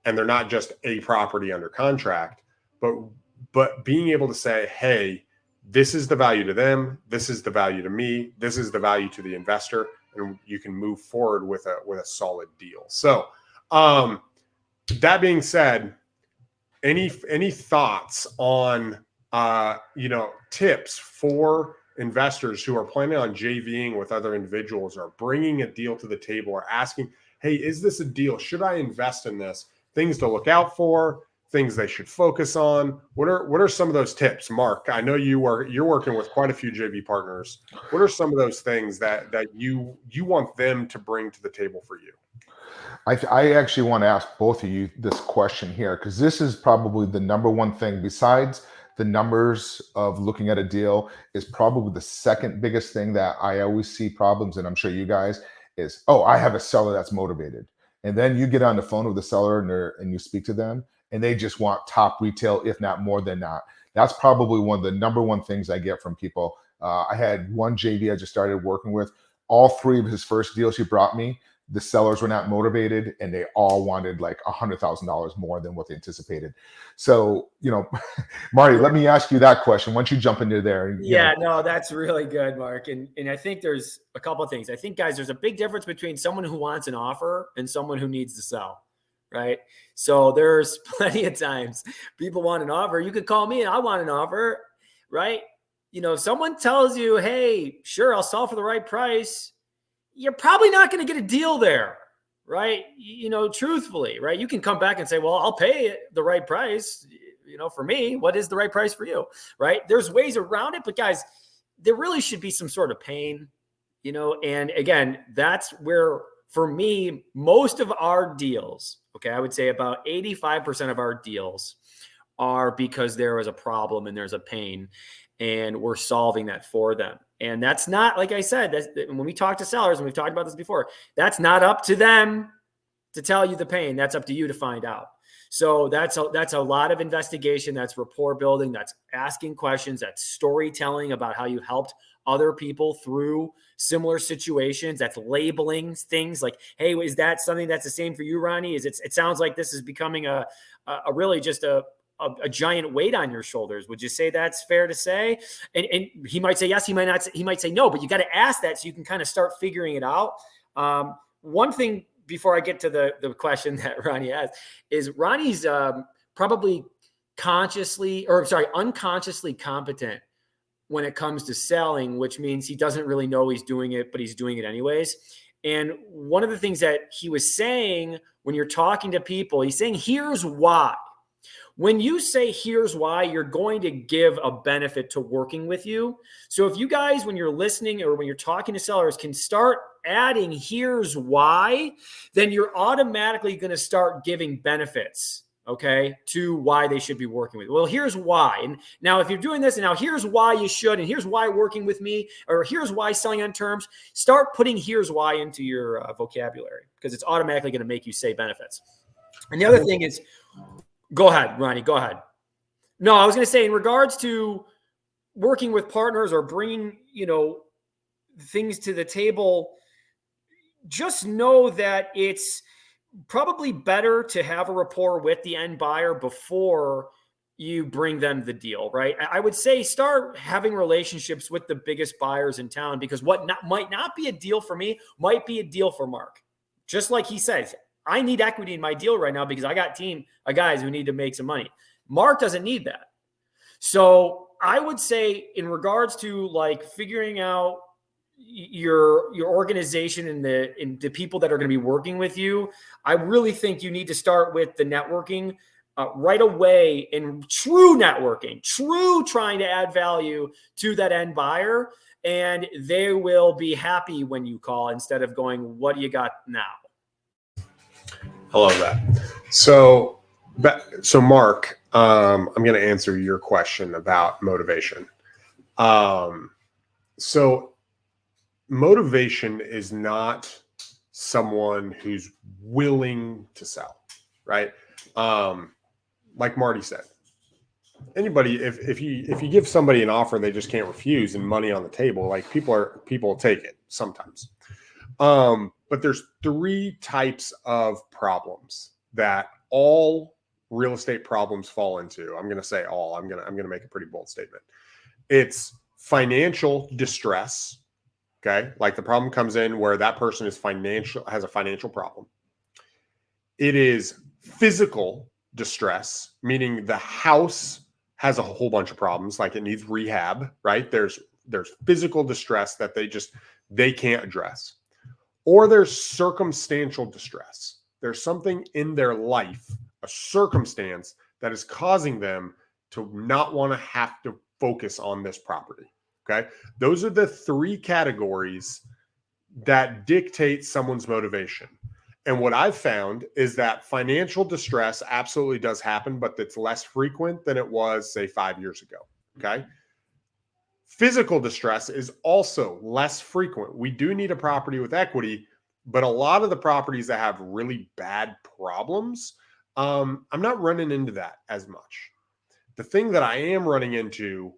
and they're not just a property under contract, but being able to say, hey, this is the value to them, this is the value to me, this is the value to the investor, and you can move forward with a solid deal. So that being said, any thoughts on tips for investors who are planning on JVing with other individuals or bringing a deal to the table or asking, hey, is this a deal? Should I invest in this? Things to look out for, things they should focus on. What are some of those tips? Mark, I know you're working with quite a few JV partners. What are some of those things that you want them to bring to the table for you? I actually want to ask both of you this question here, because this is probably the number one thing besides the numbers of looking at a deal, is probably the second biggest thing that I always see problems, and I'm sure you guys, is, oh, I have a seller that's motivated. And then you get on the phone with the seller and you speak to them and they just want top retail, if not more than that. That's probably one of the number one things I get from people. I had one JV I just started working with. All 3 of his first deals he brought me, the sellers were not motivated and they all wanted like $100,000 more than what they anticipated. So, Marty, let me ask you that question. Once you jump into there. No, that's really good, Mark. And I think there's a couple of things. I think, guys, there's a big difference between someone who wants an offer and someone who needs to sell, right? So there's plenty of times people want an offer. You could call me and I want an offer, right? If someone tells you, hey, sure, I'll sell for the right price, you're probably not going to get a deal there, right? Truthfully, right? You can come back and say, well, I'll pay the right price, for me. What is the right price for you, right? There's ways around it, but guys, there really should be some sort of pain, and again, that's where, for me, most of our deals, okay, I would say about 85% of our deals are because there was a problem and there's a pain, and we're solving that for them. And that's not, like I said, when we talk to sellers, and we've talked about this before, that's not up to them to tell you the pain. That's up to you to find out. So that's a lot of investigation. That's rapport building. That's asking questions. That's storytelling about how you helped other people through similar situations. That's labeling things like, hey, is that something that's the same for you, Ronnie? It sounds like this is becoming a really just a giant weight on your shoulders. Would you say that's fair to say? And he might say yes, he might not. He might say no, but you got to ask that so you can kind of start figuring it out. One thing before I get to the question that Ronnie asked is Ronnie's probably unconsciously competent when it comes to selling, which means he doesn't really know he's doing it, but he's doing it anyways. And one of the things that he was saying when you're talking to people, he's saying, here's why. When you say here's why, you're going to give a benefit to working with you. So if you guys, when you're listening or when you're talking to sellers, can start adding here's why, then you're automatically going to start giving benefits, okay, to why they should be working with you. Well, here's why. And now if you're doing this, and now here's why you should, and here's why working with me, or here's why selling on terms, start putting here's why into your vocabulary, because it's automatically going to make you say benefits. And the other thing is, go ahead, Ronnie, go ahead. No, I was going to say, in regards to working with partners or bringing, things to the table, just know that it's probably better to have a rapport with the end buyer before you bring them the deal, right? I would say start having relationships with the biggest buyers in town, because what might not be a deal for me might be a deal for Mark. Just like he says, I need equity in my deal right now because I got team of guys who need to make some money. Mark doesn't need that. So I would say, in regards to like figuring out your organization and the people that are going to be working with you, I really think you need to start with the networking right away, in true networking, true trying to add value to that end buyer, and they will be happy when you call instead of going, what do you got now? I love that. So Mark, I'm going to answer your question about motivation. So motivation is not someone who's willing to sell, right? Like Marty said, anybody, if you give somebody an offer they just can't refuse and money on the table, like people take it sometimes. But there's 3 types of problems that all real estate problems fall into. I'm going to say all. I'm going to make a pretty bold statement. It's financial distress. Okay, like the problem comes in where that person has a financial problem. It is physical distress, meaning the house has a whole bunch of problems, like it needs rehab. Right? There's physical distress that they can't address. Or there's circumstantial distress. There's something in their life, a circumstance that is causing them to not want to have to focus on this property. Okay. Those are the 3 categories that dictate someone's motivation. And what I've found is that financial distress absolutely does happen, but it's less frequent than it was, say, 5 years ago. Okay. Physical distress is also less frequent. We do need a property with equity, but a lot of the properties that have really bad problems, I'm not running into that as much. The thing that I am running into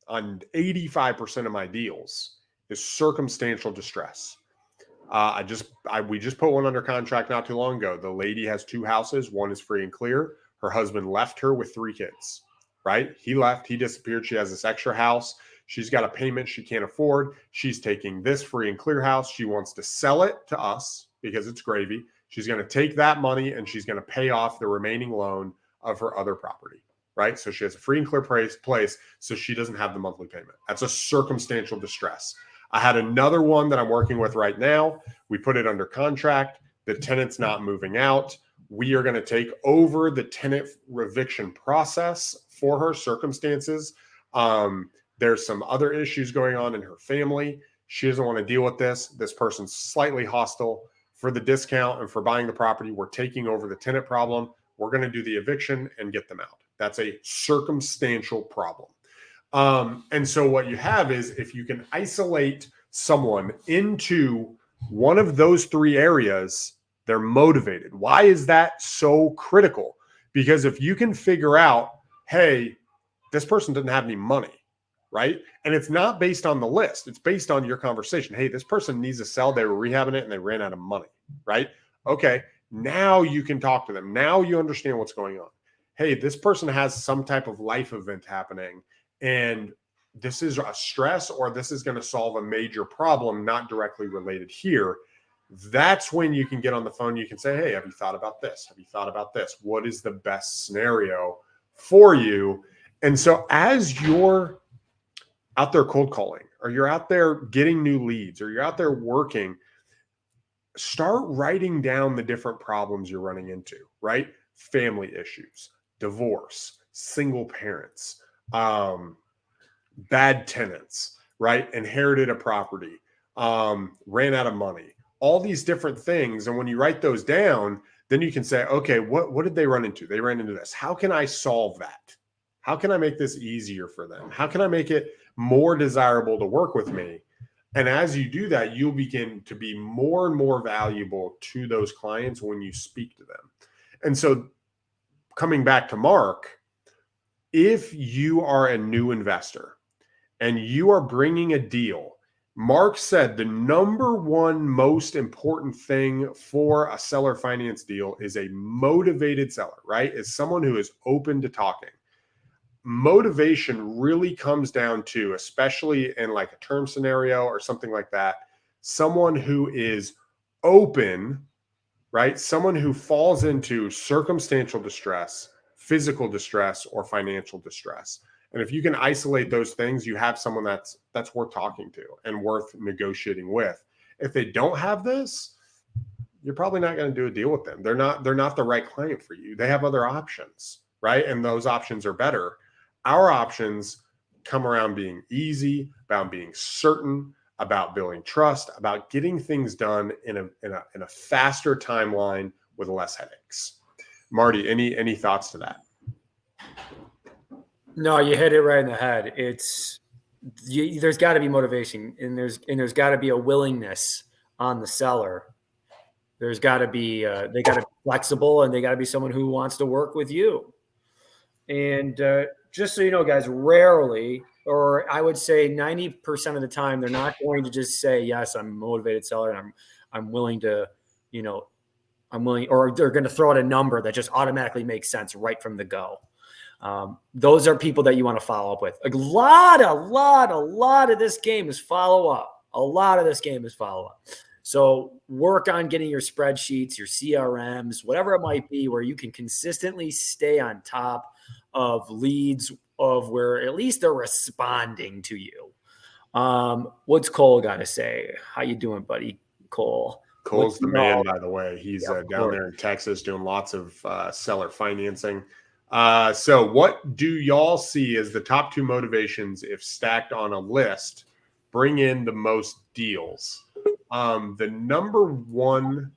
on 85% of my deals is circumstantial distress. We just put one under contract not too long ago. The lady has 2 houses. One is free and clear. Her husband left her with 3 kids. Right? He left, he disappeared. She has this extra house. She's got a payment she can't afford. She's taking this free and clear house. She wants to sell it to us because it's gravy. She's going to take that money and she's going to pay off the remaining loan of her other property. Right? So she has a free and clear place so she doesn't have the monthly payment. That's a circumstantial distress. I had another one that I'm working with right now. We put it under contract. The tenant's not moving out. We are going to take over the tenant eviction process for her circumstances. There's some other issues going on in her family. She doesn't want to deal with this. This person's slightly hostile. For the discount and for buying the property, we're taking over the tenant problem. We're going to do the eviction and get them out. That's a circumstantial problem. And so what you have is, if you can isolate someone into one of those three areas, they're motivated. Why is that so critical? Because if you can figure out, hey, this person doesn't have any money, right? And it's not based on the list. It's based on your conversation. Hey, this person needs to sell. They were rehabbing it and they ran out of money, right? Okay, now you can talk to them. Now you understand what's going on. Hey, this person has some type of life event happening, and this is a stress, or this is going to solve a major problem not directly related here. That's when you can get on the phone. You can say, hey, have you thought about this? Have you thought about this? What is the best scenario for you? And so as you're out there cold calling, or you're out there getting new leads, or you're out there working, start writing down the different problems you're running into, right? Family issues, divorce, single parents, bad tenants, right? Inherited a property, ran out of money, all these different things. And when you write those down, then you can say, okay, what did they run into? They ran into this. How can I solve that? How can I make this easier for them? How can I make it more desirable to work with me? And as you do that, you'll begin to be more and more valuable to those clients when you speak to them. And so coming back to Mark, if you are a new investor and you are bringing a deal, Mark said the number one most important thing for a seller finance deal is a motivated seller, right? Is someone who is open to talking. Motivation really comes down to, especially in like a term scenario or something like that, someone who is open, right? Someone who falls into circumstantial distress, physical distress, or financial distress. And if you can isolate those things, you have someone that's worth talking to and worth negotiating with. If they don't have this, you're probably not going to do a deal with them. They're not the right client for you. They have other options, right? And those options are better. Our options come around being easy, about being certain, about building trust, about getting things done in a faster timeline with less headaches. Marty, any thoughts to that? No, you hit it right in the head. There's got to be motivation, and there's got to be a willingness on the seller. There's got to be they got to be flexible, and they got to be someone who wants to work with you. And just so you know, guys, rarely, or I would say 90% of the time, they're not going to just say, yes, I'm a motivated seller and I'm willing to, I'm willing, or they're going to throw out a number that just automatically makes sense right from the go. Those are people that you want to follow up with. A lot of this game is follow up. A lot of this game is follow up. So work on getting your spreadsheets, your CRMs, whatever it might be, where you can consistently stay on top of leads, of where at least they're responding to you. What's Cole got to say? How you doing, buddy? Cole. Cole's the man, by the way. He's down there in Texas doing lots of seller financing. So what do y'all see as the top two motivations, if stacked on a list, bring in the most deals? The number one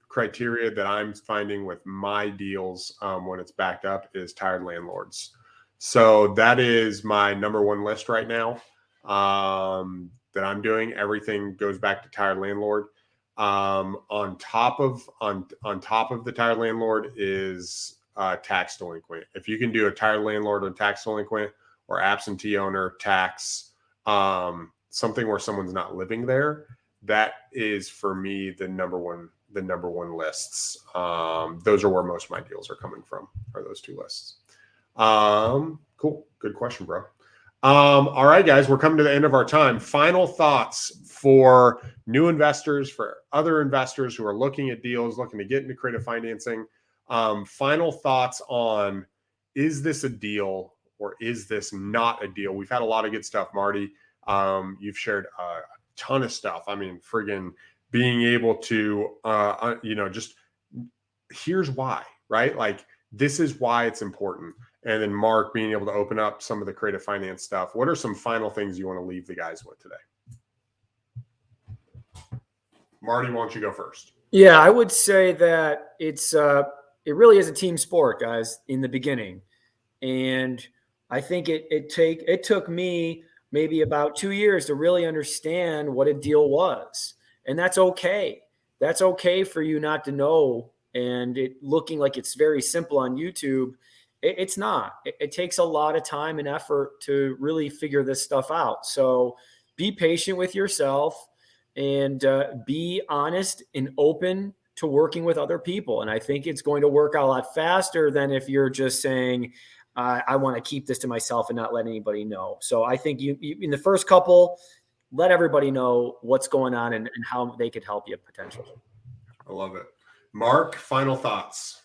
criteria that I'm finding with my deals when it's backed up is tired landlords. So that is my number one list right now that I'm doing. Everything goes back to tired landlord. On top of the tired landlord is tax delinquent. If you can do a tired landlord or tax delinquent or absentee owner tax, something where someone's not living there, that is for me the number one lists. Those are where most of my deals are coming from, are those two lists. Cool. Good question, bro. All right, guys, we're coming to the end of our time. Final thoughts for new investors, for other investors who are looking at deals, looking to get into creative financing. Final thoughts on, is this a deal or is this not a deal? We've had a lot of good stuff, Marty. You've shared a ton of stuff. I mean, friggin' being able to, just here's why, right? Like, this is why it's important. and then Mark being able to open up some of the creative finance stuff. What are some final things you want to leave the guys with today? Marty, why don't you go first? Yeah, I would say that it really is a team sport, guys, in the beginning. And I think it took me maybe about 2 years to really understand what a deal was. And that's okay. That's okay for you not to know. And it looking like it's very simple on YouTube, it's not. It takes a lot of time and effort to really figure this stuff out. So be patient with yourself and be honest and open to working with other people. And I think it's going to work out a lot faster than if you're just saying, I want to keep this to myself and not let anybody know. So I think you in the first couple, let everybody know what's going on and how they could help you potentially. I love it. Mark, final thoughts.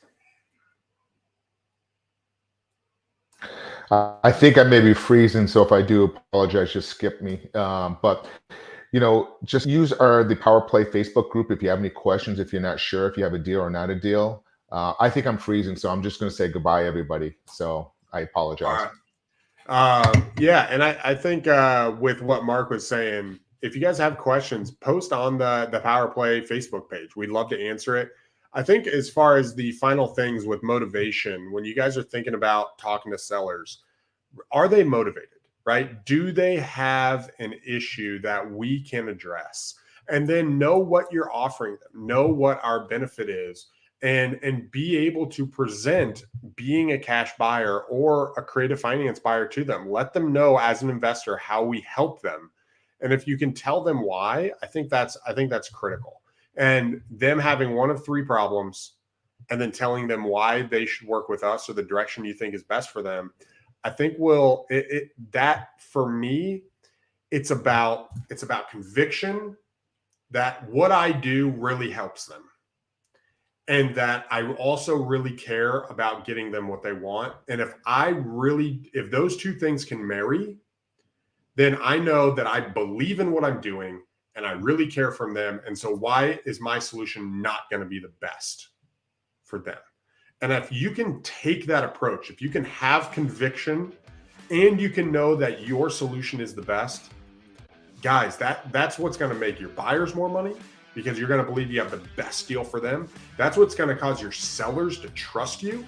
I think I may be freezing, so if I do apologize, just skip me. But just use the Power Play Facebook group if you have any questions, if you're not sure if you have a deal or not a deal. I think I'm freezing, so I'm just going to say goodbye, everybody. So I apologize. All right. Yeah, and I think with what Mark was saying, if you guys have questions, post on the Power Play Facebook page. We'd love to answer it. I think as far as the final things with motivation, when you guys are thinking about talking to sellers, are they motivated, right? Do they have an issue that we can address? And then know what you're offering them, know what our benefit is, and be able to present being a cash buyer or a creative finance buyer to them. Let them know as an investor how we help them. And if you can tell them why, I think that's critical. And them having one of three problems and then telling them why they should work with us or the direction you think is best for them, I think that for me, it's about conviction that what I do really helps them. And that I also really care about getting them what they want. And if those two things can marry, then I know that I believe in what I'm doing and I really care for them. And so why is my solution not going to be the best for them? And if you can take that approach, if you can have conviction and you can know that your solution is the best, guys, that's what's going to make your buyers more money, because you're going to believe you have the best deal for them. That's what's going to cause your sellers to trust you,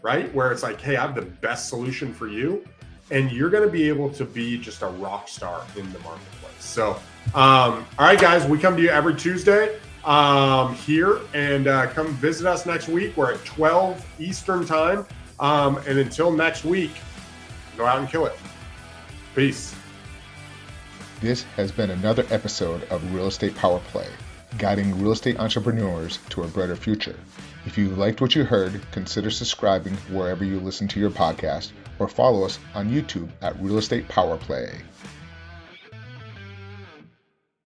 right? Where it's like, hey, I have the best solution for you. And you're going to be able to be just a rock star in the marketplace. So, all right, guys, we come to you every Tuesday here, and come visit us next week. We're at 12 Eastern time. And until next week, go out and kill it. Peace. This has been another episode of Real Estate Power Play, guiding real estate entrepreneurs to a brighter future. If you liked what you heard, consider subscribing wherever you listen to your podcast, or follow us on YouTube at Real Estate Power Play.